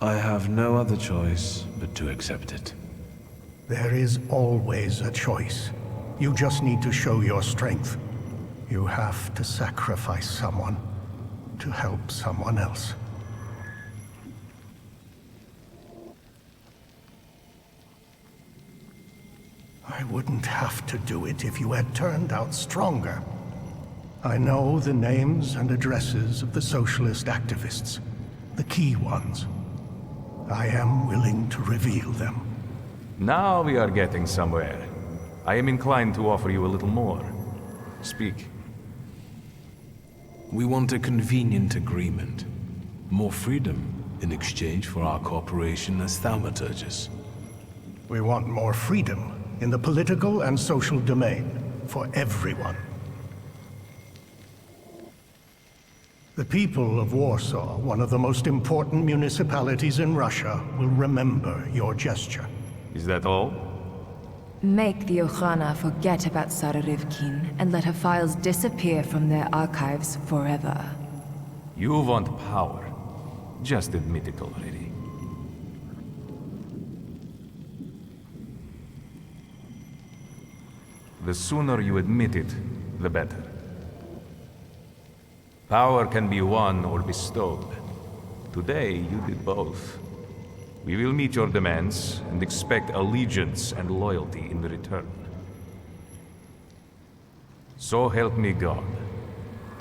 I have no other choice but to accept it. There is always a choice. You just need to show your strength. You have to sacrifice someone to help someone else. I wouldn't have to do it if you had turned out stronger. I know the names and addresses of the socialist activists, the key ones. I am willing to reveal them. Now we are getting somewhere. I am inclined to offer you a little more. Speak. We want a convenient agreement. More freedom in exchange for our cooperation as Thaumaturges. We want more freedom in the political and social domain for everyone. The people of Warsaw, one of the most important municipalities in Russia, will remember your gesture. Is that all? Make the Okhrana forget about Tsarevkin and let her files disappear from their archives forever. You want power. Just admit it already. The sooner you admit it, the better. Power can be won or bestowed. Today, you did both. We will meet your demands and expect allegiance and loyalty in return. So help me God.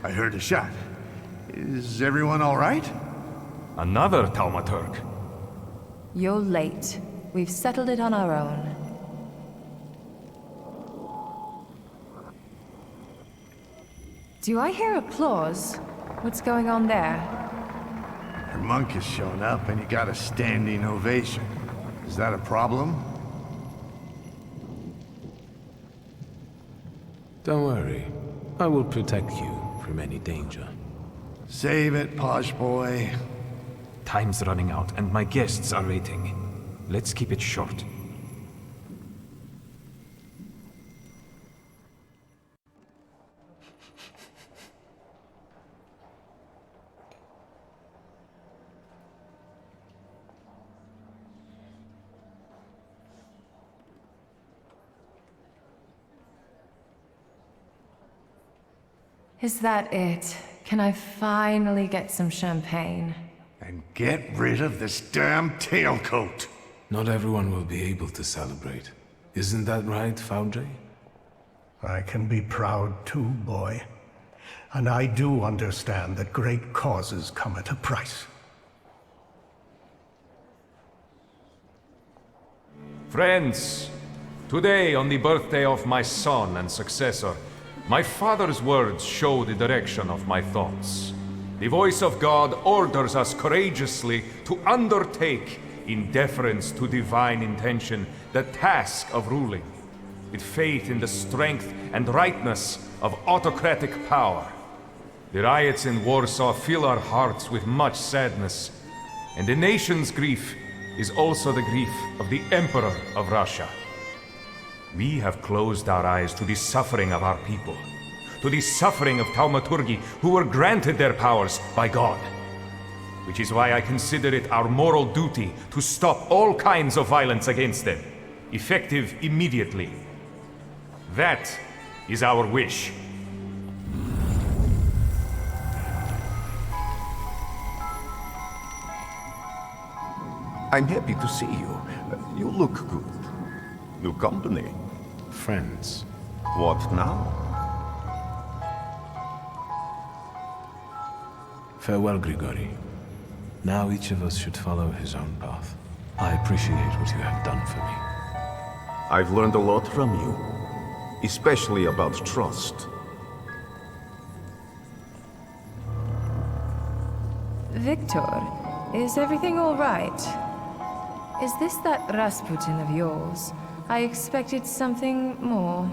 I heard a shot. Is everyone all right? Another Thaumaturge. You're late. We've settled it on our own. Do I hear applause? What's going on there? Your monk has shown up and you got a standing ovation. Is that a problem? Don't worry. I will protect you from any danger. Save it, posh boy. Time's running out and my guests are waiting. Let's keep it short. Is that it? Can I finally get some champagne? And get rid of this damn tailcoat. Not everyone will be able to celebrate. Isn't that right, Foundry? I can be proud too, boy. And I do understand that great causes come at a price. Friends, today on the birthday of my son and successor, my father's words show the direction of my thoughts. The voice of God orders us courageously to undertake, in deference to divine intention, the task of ruling, with faith in the strength and rightness of autocratic power. The riots in Warsaw fill our hearts with much sadness, and the nation's grief is also the grief of the Emperor of Russia. We have closed our eyes to the suffering of our people, to the suffering of Thaumaturgi who were granted their powers by God. Which is why I consider it our moral duty to stop all kinds of violence against them, effective immediately. That is our wish. I'm happy to see you. You look good. New company. Friends. What now? Farewell, Grigori. Now each of us should follow his own path. I appreciate what you have done for me. I've learned a lot from you, especially about trust. Victor, is everything all right? Is this that Rasputin of yours? I expected something more.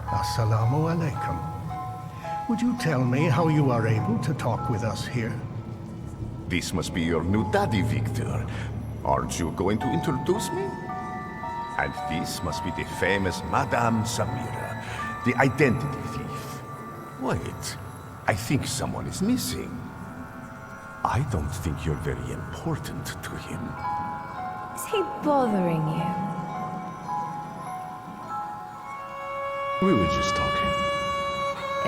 Assalamu alaikum. Would you tell me how you are able to talk with us here? This must be your new daddy, Victor. Aren't you going to introduce me? And this must be the famous Madame Samira, the identity thief. Wait, I think someone is missing. I don't think you're very important to him. Is he bothering you? We were just talking.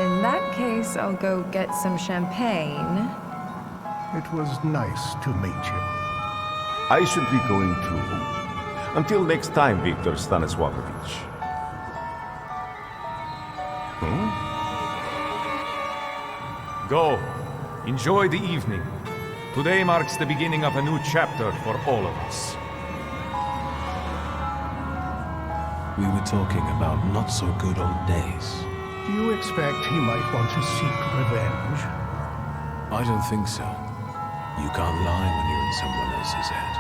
In that case, I'll go get some champagne. It was nice to meet you. I should be going too. Until next time, Viktor Stanislavovich. Go. Enjoy the evening. Today marks the beginning of a new chapter for all of us. We were talking about not so good old days. Do you expect he might want to seek revenge? I don't think so. You can't lie when you're in someone else's head.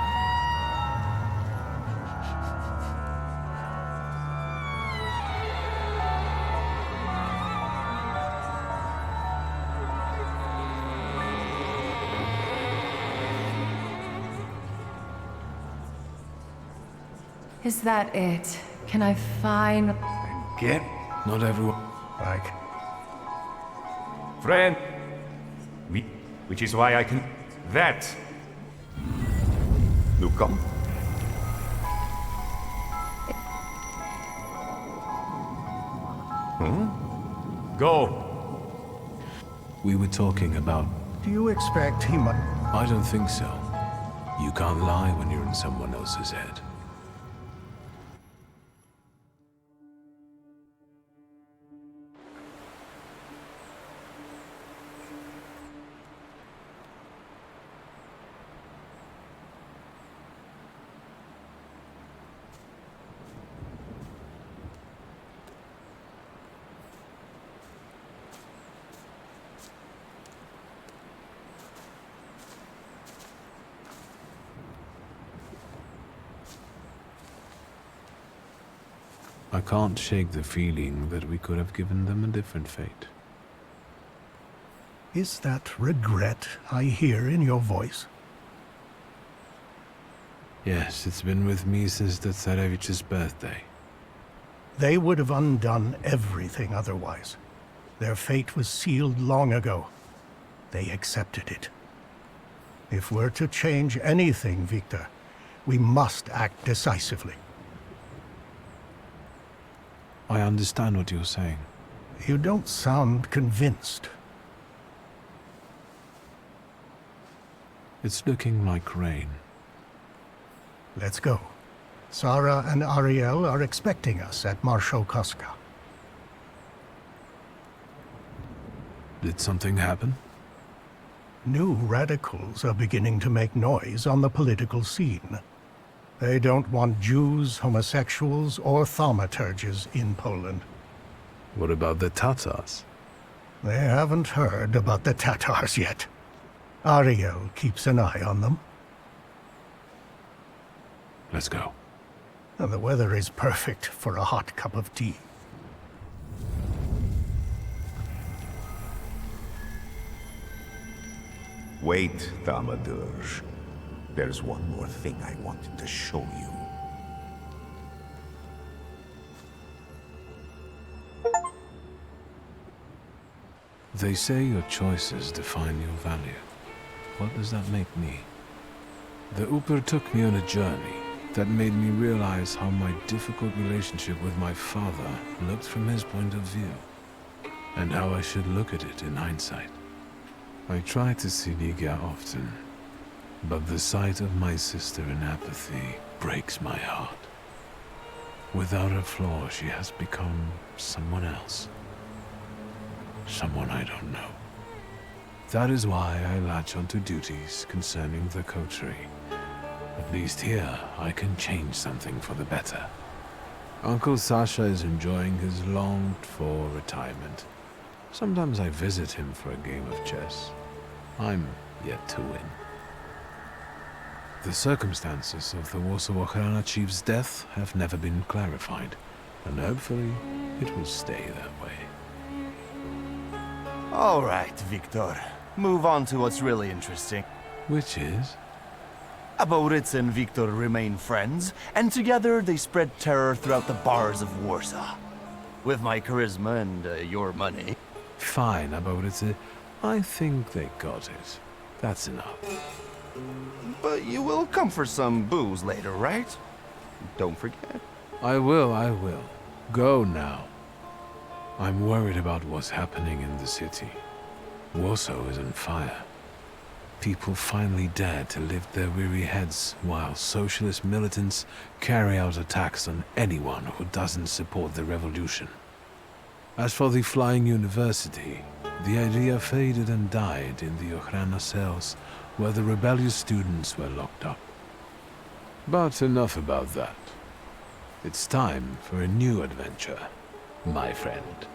Is that it? Can I find... Get Not everyone... Like, Friend. Which is why I can... That. Nu come. Go. We were talking about... do you expect he might... I don't think so. You can't lie when you're in someone else's head. I can't shake the feeling that we could have given them a different fate. Is that regret I hear in your voice? Yes, it's been with me since the Tsarevich's birthday. They would have undone everything otherwise. Their fate was sealed long ago. They accepted it. If we're to change anything, Viktor, we must act decisively. I understand what you're saying. You don't sound convinced. It's looking like rain. Let's go. Sarah and Ariel are expecting us at Marshokoska. Did something happen? New radicals are beginning to make noise on the political scene. They don't want Jews, homosexuals, or thaumaturges in Poland. What about the Tatars? They haven't heard about the Tatars yet. Ariel keeps an eye on them. Let's go. And the weather is perfect for a hot cup of tea. Wait, Thaumaturge. There's one more thing I wanted to show you. They say your choices define your value. What does that make me? The Uper took me on a journey that made me realize how my difficult relationship with my father looked from his point of view, and how I should look at it in hindsight. I try to see Ligia often, but the sight of my sister in apathy breaks my heart. Without a flaw, she has become someone else. Someone I don't know. That is why I latch onto duties concerning the Coterie. At least here, I can change something for the better. Uncle Sasha is enjoying his longed-for retirement. Sometimes I visit him for a game of chess. I'm yet to win. The circumstances of the Warsaw Ochrana chief's death have never been clarified, and hopefully it will stay that way. All right, Viktor. Move on to what's really interesting. Which is? Aboritz and Viktor remain friends, and together they spread terror throughout the bars of Warsaw. With my charisma and your money. Fine about it. I think they got it. That's enough. But you will come for some booze later, right? Don't forget. I will. Go now. I'm worried about what's happening in the city. Warsaw is on fire. People finally dare to lift their weary heads while socialist militants carry out attacks on anyone who doesn't support the revolution. As for the Flying University, the idea faded and died in the Ochrana cells where the rebellious students were locked up. But enough about that. It's time for a new adventure, my friend.